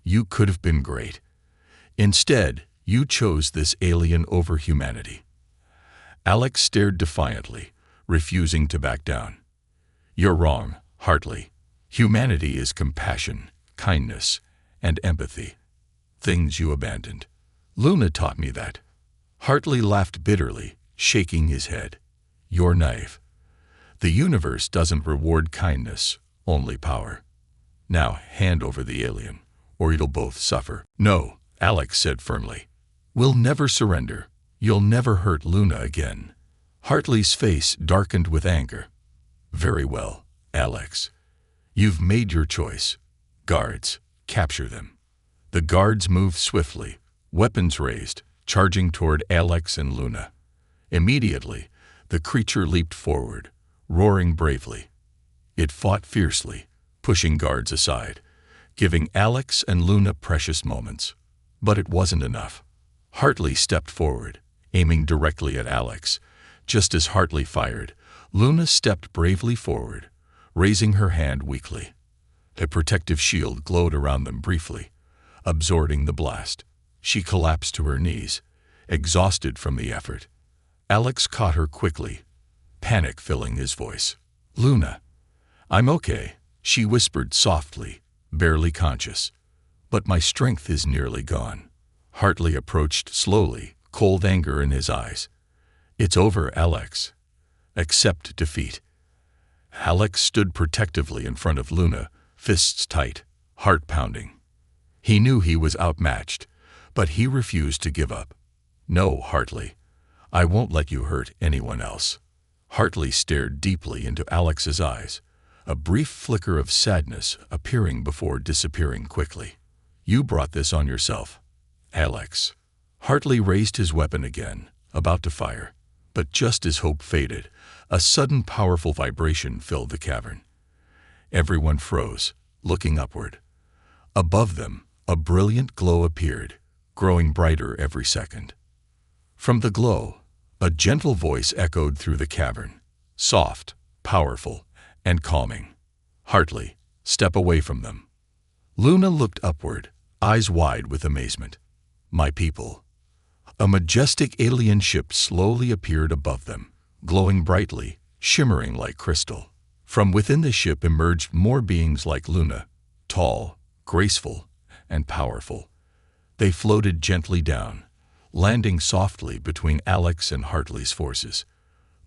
"You could have been great. Instead, you chose this alien over humanity." Alex stared defiantly, refusing to back down. "You're wrong, Hartley. Humanity is compassion, kindness, and empathy. Things you abandoned. Luna taught me that." Hartley laughed bitterly, shaking his head. "You're naive. The universe doesn't reward kindness, only power. Now hand over the alien, or you'll both suffer." "No," Alex said firmly. "We'll never surrender. You'll never hurt Luna again." Hartley's face darkened with anger. "Very well, Alex. You've made your choice. Guards, capture them." The guards moved swiftly, weapons raised, charging toward Alex and Luna. Immediately, the creature leaped forward, roaring bravely. It fought fiercely, pushing guards aside, giving Alex and Luna precious moments. But it wasn't enough. Hartley stepped forward, aiming directly at Alex. Just as Hartley fired, Luna stepped bravely forward, raising her hand weakly. A protective shield glowed around them briefly, absorbing the blast. She collapsed to her knees, exhausted from the effort. Alex caught her quickly, panic filling his voice. "Luna." "I'm okay," she whispered softly, barely conscious. "But my strength is nearly gone." Hartley approached slowly, cold anger in his eyes. "It's over, Alex. Accept defeat." Alex stood protectively in front of Luna, fists tight, heart pounding. He knew he was outmatched, but he refused to give up. "No, Hartley. I won't let you hurt anyone else." Hartley stared deeply into Alex's eyes, a brief flicker of sadness appearing before disappearing quickly. "You brought this on yourself, Alex." Hartley raised his weapon again, about to fire, but just as hope faded, a sudden powerful vibration filled the cavern. Everyone froze, looking upward. Above them, a brilliant glow appeared, growing brighter every second. From the glow, a gentle voice echoed through the cavern, soft, powerful, and calming. "Hartley, step away from them." Luna looked upward, eyes wide with amazement. "My people." A majestic alien ship slowly appeared above them, glowing brightly, shimmering like crystal. From within the ship emerged more beings like Luna, tall, graceful, and powerful. They floated gently down, landing softly between Alex and Hartley's forces.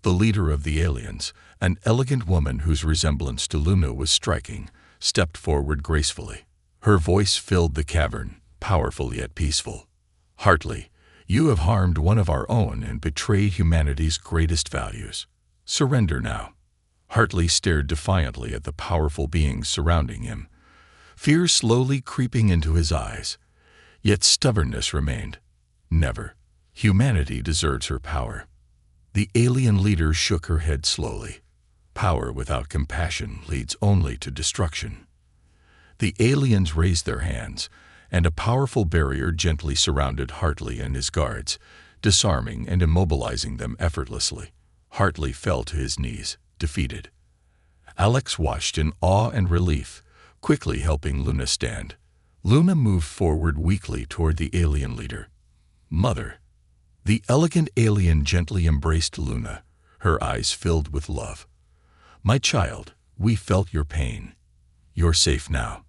The leader of the aliens, an elegant woman whose resemblance to Luna was striking, stepped forward gracefully. Her voice filled the cavern, powerful yet peaceful. "Hartley, you have harmed one of our own and betrayed humanity's greatest values. Surrender now." Hartley stared defiantly at the powerful beings surrounding him, fear slowly creeping into his eyes. Yet stubbornness remained. "Never. Humanity deserves her power." The alien leader shook her head slowly. "Power without compassion leads only to destruction." The aliens raised their hands, and a powerful barrier gently surrounded Hartley and his guards, disarming and immobilizing them effortlessly. Hartley fell to his knees, defeated. Alex watched in awe and relief, quickly helping Luna stand. Luna moved forward weakly toward the alien leader. "Mother." The elegant alien gently embraced Luna, her eyes filled with love. "My child, we felt your pain. You're safe now."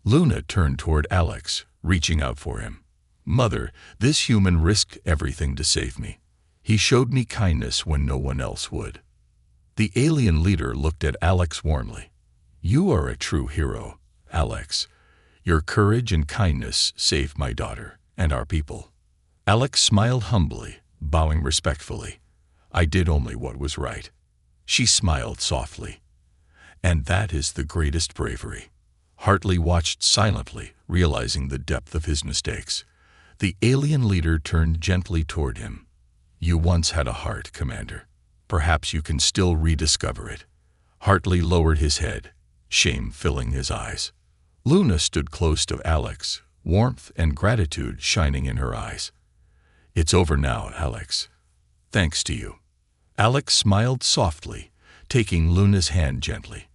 Luna turned toward Alex, reaching out for him. "Mother, this human risked everything to save me. He showed me kindness when no one else would." The alien leader looked at Alex warmly. "You are a true hero, Alex. Your courage and kindness saved my daughter and our people." Alex smiled humbly, bowing respectfully. "I did only what was right." She smiled softly. "And that is the greatest bravery." Hartley watched silently, realizing the depth of his mistakes. The alien leader turned gently toward him. "You once had a heart, Commander. Perhaps you can still rediscover it." Hartley lowered his head, shame filling his eyes. Luna stood close to Alex, warmth and gratitude shining in her eyes. "It's over now, Alex. Thanks to you." Alex smiled softly, taking Luna's hand gently.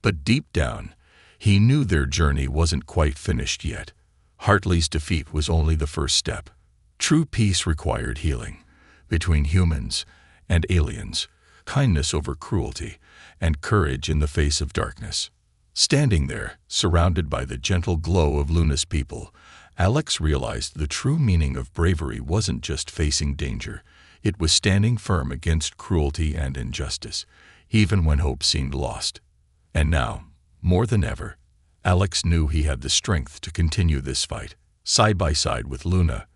But deep down, he knew their journey wasn't quite finished yet. Hartley's defeat was only the first step. True peace required healing between humans and aliens, kindness over cruelty, and courage in the face of darkness. Standing there, surrounded by the gentle glow of Luna's people, Alex realized the true meaning of bravery wasn't just facing danger. It was standing firm against cruelty and injustice, even when hope seemed lost. And now, more than ever, Alex knew he had the strength to continue this fight, side by side with Luna,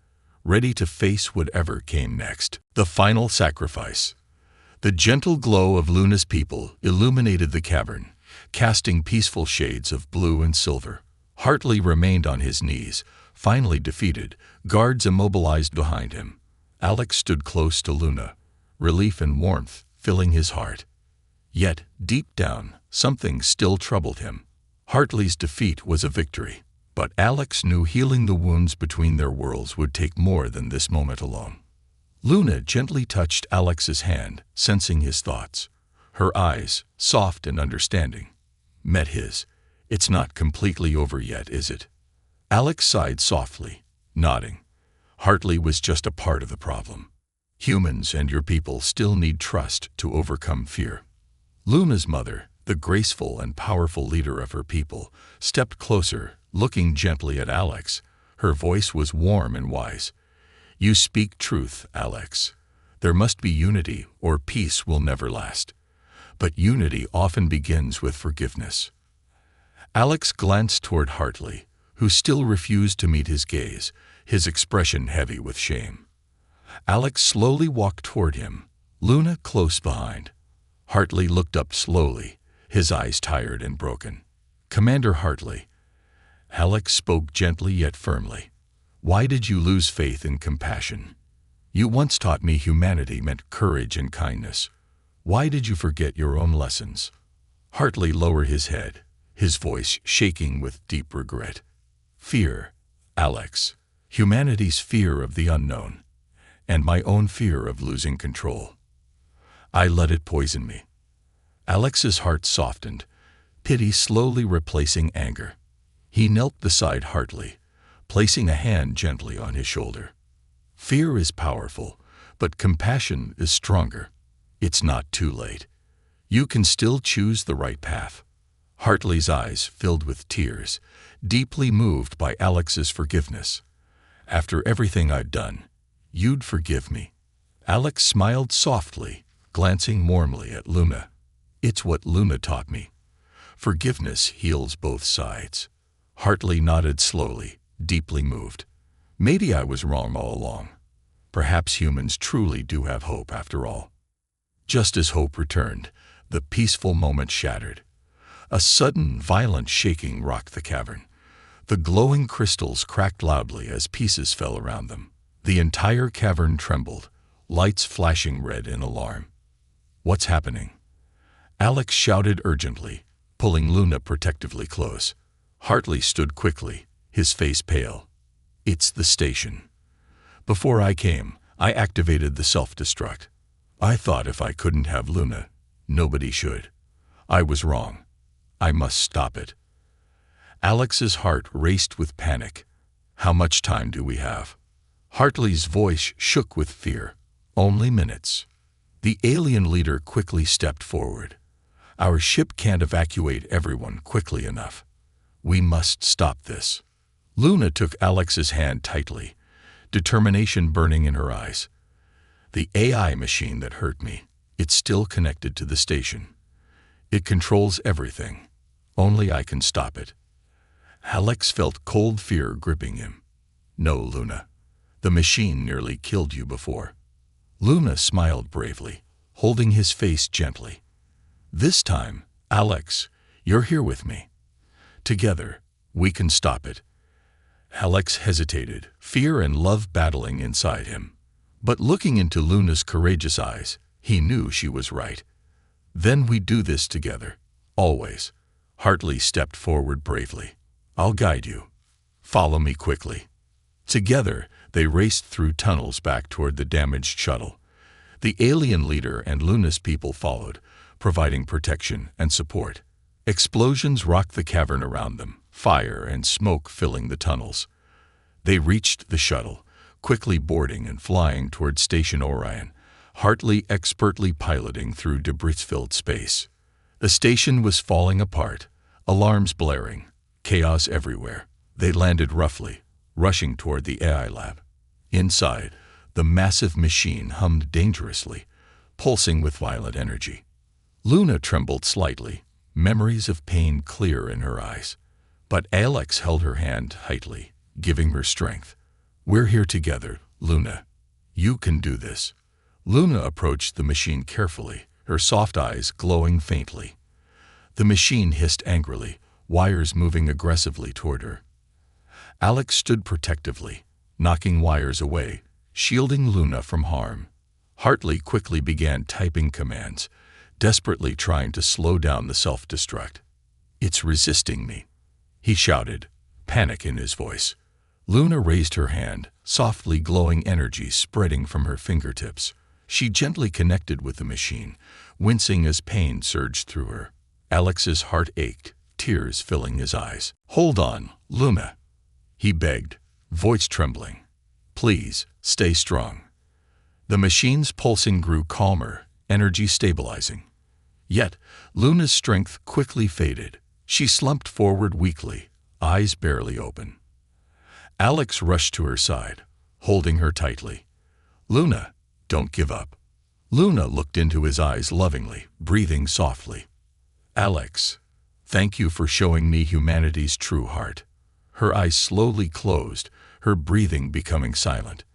ready to face whatever came next. The final sacrifice. The gentle glow of Luna's people illuminated the cavern, casting peaceful shades of blue and silver. Hartley remained on his knees, finally defeated, guards immobilized behind him. Alex stood close to Luna, relief and warmth filling his heart. Yet, deep down, something still troubled him. Hartley's defeat was a victory, but Alex knew healing the wounds between their worlds would take more than this moment alone. Luna gently touched Alex's hand, sensing his thoughts. Her eyes, soft and understanding, met his. "It's not completely over yet, is it?" Alex sighed softly, nodding. "Hartley was just a part of the problem. Humans and your people still need trust to overcome fear." Luna's mother, the graceful and powerful leader of her people, stepped closer, looking gently at Alex. Her voice was warm and wise. "You speak truth, Alex. There must be unity, or peace will never last. But unity often begins with forgiveness." Alex glanced toward Hartley, who still refused to meet his gaze, his expression heavy with shame. Alex slowly walked toward him, Luna close behind. Hartley looked up slowly, his eyes tired and broken. "Commander Hartley." Alex spoke gently yet firmly. "Why did you lose faith in compassion? You once taught me humanity meant courage and kindness. Why did you forget your own lessons?" Hartley lowered his head, his voice shaking with deep regret. Fear, Alex. Humanity's fear of the unknown, and my own fear of losing control. I let it poison me. Alex's heart softened, pity slowly replacing anger. He knelt beside Hartley, placing a hand gently on his shoulder. Fear is powerful, but compassion is stronger. It's not too late. You can still choose the right path. Hartley's eyes filled with tears, deeply moved by Alex's forgiveness. After everything I'd done, you'd forgive me. Alex smiled softly, glancing warmly at Luna. It's what Luna taught me. Forgiveness heals both sides. Hartley nodded slowly, deeply moved. Maybe I was wrong all along. Perhaps humans truly do have hope after all. Just as hope returned, the peaceful moment shattered. A sudden, violent shaking rocked the cavern. The glowing crystals cracked loudly as pieces fell around them. The entire cavern trembled, lights flashing red in alarm. What's happening? Alex shouted urgently, pulling Luna protectively close. Hartley stood quickly, his face pale. It's the station. Before I came, I activated the self-destruct. I thought if I couldn't have Luna, nobody should. I was wrong. I must stop it. Alex's heart raced with panic. How much time do we have? Hartley's voice shook with fear. Only minutes. The alien leader quickly stepped forward. Our ship can't evacuate everyone quickly enough. We must stop this. Luna took Alex's hand tightly, determination burning in her eyes. The AI machine that hurt me, it's still connected to the station. It controls everything. Only I can stop it. Alex felt cold fear gripping him. No, Luna. The machine nearly killed you before. Luna smiled bravely, holding his face gently. This time, Alex, you're here with me. Together, we can stop it. Alex hesitated, fear and love battling inside him. But looking into Luna's courageous eyes, he knew she was right. Then we do this together. Always. Hartley stepped forward bravely. I'll guide you. Follow me quickly. Together, they raced through tunnels back toward the damaged shuttle. The alien leader and Luna's people followed, providing protection and support. Explosions rocked the cavern around them, fire and smoke filling the tunnels. They reached the shuttle, quickly boarding and flying toward Station Orion, Hartley expertly piloting through debris-filled space. The station was falling apart, alarms blaring, chaos everywhere. They landed roughly, rushing toward the AI lab. Inside, the massive machine hummed dangerously, pulsing with violent energy. Luna trembled slightly, memories of pain clear in her eyes. But Alex held her hand tightly, giving her strength. We're here together, Luna. You can do this. Luna approached the machine carefully, her soft eyes glowing faintly. The machine hissed angrily, wires moving aggressively toward her. Alex stood protectively, knocking wires away, shielding Luna from harm. Hartley quickly began typing commands, desperately trying to slow down the self-destruct. It's resisting me, he shouted, panic in his voice. Luna raised her hand, softly glowing energy spreading from her fingertips. She gently connected with the machine, wincing as pain surged through her. Alex's heart ached, tears filling his eyes. Hold on, Luna, he begged, voice trembling. Please, stay strong. The machine's pulsing grew calmer, energy stabilizing. Yet, Luna's strength quickly faded. She slumped forward weakly, eyes barely open. Alex rushed to her side, holding her tightly. Luna, don't give up. Luna looked into his eyes lovingly, breathing softly. Alex, thank you for showing me humanity's true heart. Her eyes slowly closed, her breathing becoming silent.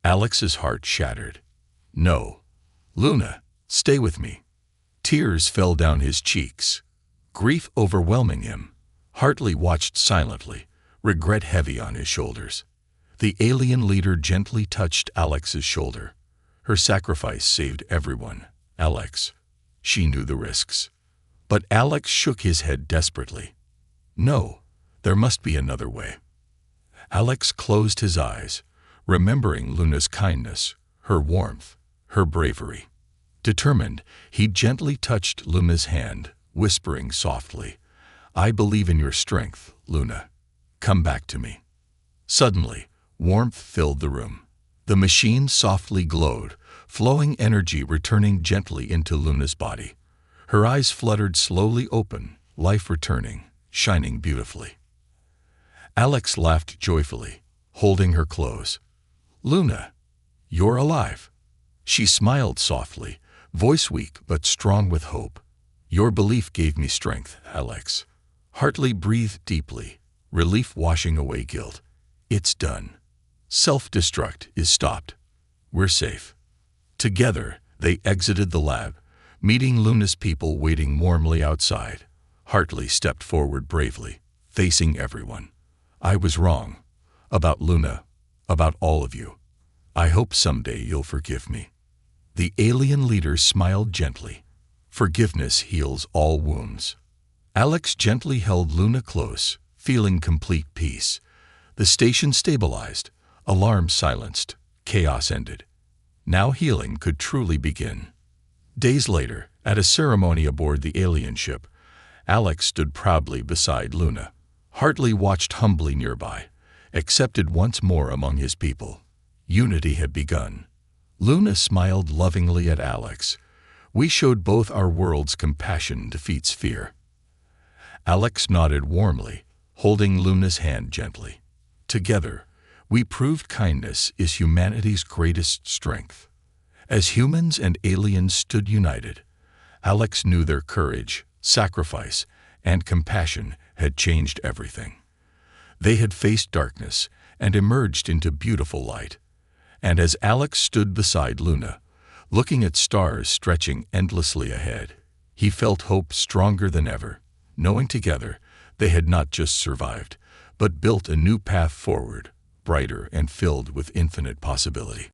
Alex's heart shattered. No. Luna, stay with me. Tears fell down his cheeks, grief overwhelming him. Hartley watched silently, regret heavy on his shoulders. The alien leader gently touched Alex's shoulder. Her sacrifice saved everyone. Alex. She knew the risks. But Alex shook his head desperately. No, there must be another way. Alex closed his eyes, remembering Luna's kindness, her warmth, her bravery. Determined, he gently touched Luna's hand, whispering softly, "I believe in your strength, Luna. Come back to me." Suddenly, warmth filled the room. The machine softly glowed, flowing energy returning gently into Luna's body. Her eyes fluttered slowly open, life returning, shining beautifully. Alex laughed joyfully, holding her close. "Luna, you're alive." She smiled softly, voice weak but strong with hope. "Your belief gave me strength, Alex." Hartley breathed deeply, relief washing away guilt. "It's done. Self-destruct is stopped. We're safe." Together, they exited the lab, meeting Luna's people waiting warmly outside. Hartley stepped forward bravely, facing everyone. "I was wrong. About Luna. About all of you. I hope someday you'll forgive me." The alien leader smiled gently. Forgiveness heals all wounds. Alex gently held Luna close, feeling complete peace. The station stabilized, alarms silenced, chaos ended. Now healing could truly begin. Days later, at a ceremony aboard the alien ship, Alex stood proudly beside Luna. Hartley watched humbly nearby, accepted once more among his people. Unity had begun. Luna smiled lovingly at Alex. "We showed both our worlds compassion defeats fear." Alex nodded warmly, holding Luna's hand gently. "Together, we proved kindness is humanity's greatest strength." As humans and aliens stood united, Alex knew their courage, sacrifice, and compassion had changed everything. They had faced darkness and emerged into beautiful light. And as Alex stood beside Luna, looking at stars stretching endlessly ahead, he felt hope stronger than ever, knowing together they had not just survived, but built a new path forward, brighter and filled with infinite possibility.